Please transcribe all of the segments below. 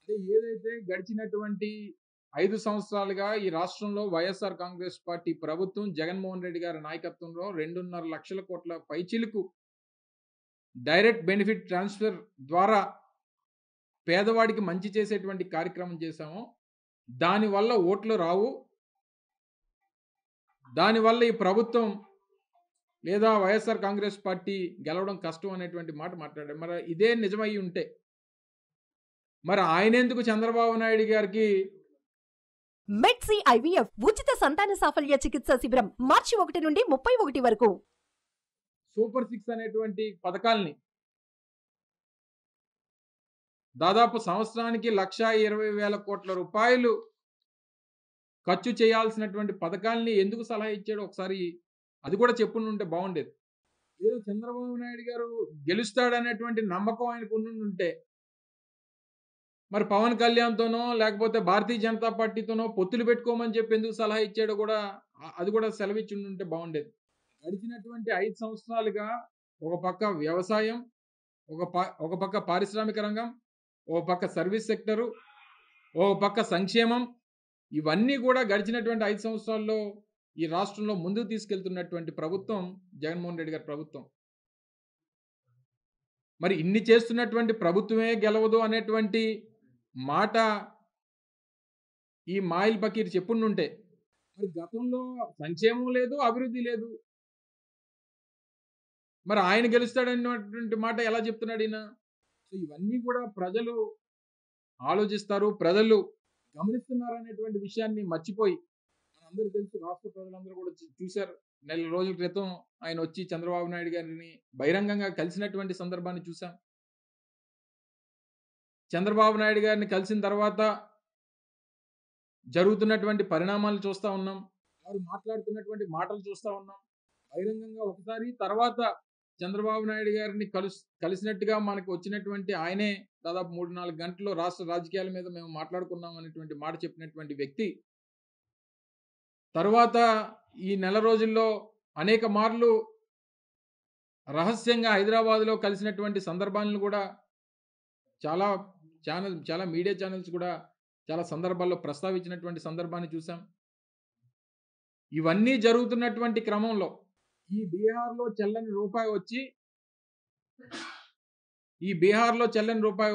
అంటే ఏదైతే గడిచినటువంటి 5 సంవత్సరాలుగా ఈ రాష్ట్రంలో వైఎస్ఆర్ కాంగ్రెస్ పార్టీ ప్రభుత్వం జగన్మోహన్ రెడ్డి గారి నాయకత్వంలో 2.5 లక్షల కోట్ల పైచిలుకు డైరెక్ట్ బెనిఫిట్ ట్రాన్స్ఫర్ ద్వారా పేదవాడికి మంచి చేసేటువంటి కార్యక్రమం చేశామో, దానివల్ల ఓట్లు రావు. దానివల్ల ఈ ప్రభుత్వం లేదా వైఎస్ఆర్ కాంగ్రెస్ పార్టీ గెలవడం కష్టం అనేటువంటి మాట మాట్లాడారు. మరి ఇదే నిజమై ఉంటే, మరి ఆయనెందుకు చంద్రబాబు నాయుడు గారికి మెడ్సీ ఐవీఎఫ్ ఉచిత సంతాన సాఫల్య చికిత్స శిబిరం మార్చి 1 నుండి 31 వరకు సూపర్ 6 అనేటువంటి పథకాల్ని దాదాపు సంవత్సరానికి 1,20,000 కోట్ల రూపాయలు ఖర్చు చేయాల్సినటువంటి పథకాల్ని ఎందుకు సలహా ఇచ్చాడో ఒకసారి అది కూడా చెప్పుంటే బాగుండేది. ఏదో చంద్రబాబు నాయుడు గారు గెలుస్తాడనేటువంటి నమ్మకం ఆయనకు ఉండుంటే మరి పవన్ కళ్యాణ్‌తోనో లేకపోతే భారతీయ జనతా పార్టీతోనో పొత్తులు పెట్టుకోమని చెప్పి ఎందుకు సలహా ఇచ్చాడో కూడా అది కూడా సెలవిచ్చుంటే బాగుండేది. గడిచినటువంటి 5 సంవత్సరాలుగా ఒక పక్క వ్యవసాయం, ఒక పక్క పారిశ్రామిక రంగం, ఒక పక్క సర్వీస్ సెక్టరు, ఒక పక్క సంక్షేమం, ఇవన్నీ కూడా గడిచినటువంటి 5 సంవత్సరాల్లో ఈ రాష్ట్రంలో ముందుకు తీసుకెళ్తున్నటువంటి ప్రభుత్వం జగన్మోహన్ రెడ్డి గారి ప్రభుత్వం. మరి ఇన్ని చేస్తున్నటువంటి ప్రభుత్వమే గెలవదు అనేటువంటి మాట ఈ మాయిల్ ఫకీర్ చెప్పుండుంటే, మరి గతంలో సంక్షేమం లేదు, అభివృద్ధి లేదు. మరి ఆయన గెలుస్తాడన్నటువంటి మాట ఎలా చెప్తున్నాడు ఈయన? సో ఇవన్నీ కూడా ప్రజలు ఆలోచిస్తారు, ప్రజలు గమనిస్తున్నారనేటువంటి విషయాన్ని మర్చిపోయి, మనందరికీ తెలుసు, రాష్ట్ర ప్రజలందరూ కూడా చూశారు. నెల రోజుల క్రితం ఆయన వచ్చి చంద్రబాబు నాయుడు గారిని బహిరంగంగా కలిసినటువంటి సందర్భాన్ని చూసాం. చంద్రబాబు నాయుడు గారిని కలిసిన తర్వాత జరుగుతున్నటువంటి పరిణామాలు చూస్తా ఉన్నాం. వారు మాట్లాడుతున్నటువంటి మాటలు చూస్తా ఉన్నాం. బహిరంగంగా ఒకసారి, తర్వాత చంద్రబాబు నాయుడు గారిని కలిసినట్టుగా మనకు వచ్చినటువంటి ఆయనే దాదాపు 3-4 గంటల్లో రాష్ట్ర రాజకీయాల మీద మేము మాట్లాడుకున్నాం అనేటువంటి మాట చెప్పినటువంటి వ్యక్తి తర్వాత ఈ నెల రోజుల్లో అనేక మార్లు రహస్యంగా హైదరాబాద్లో కలిసినటువంటి సందర్భాలను కూడా చాలా మీడియా ఛానల్స్ కూడా చాలా సందర్భాల్లో ప్రస్తావించినటువంటి సందర్భాన్ని చూసాం. ఇవన్నీ జరుగుతున్నటువంటి క్రమంలో ఈ బీహార్లో చెల్లని రూపాయి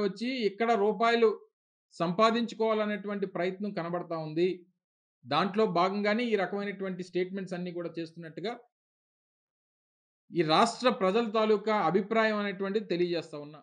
వచ్చి ఇక్కడ రూపాయలు సంపాదించుకోవాలనేటువంటి ప్రయత్నం కనబడతా ఉంది. దాంట్లో భాగంగానే ఈ రకమైనటువంటి స్టేట్మెంట్స్ అన్ని కూడా చేస్తున్నట్టుగా ఈ రాష్ట్ర ప్రజల తాలూకా అభిప్రాయం అనేటువంటిది తెలియజేస్తా ఉన్నా.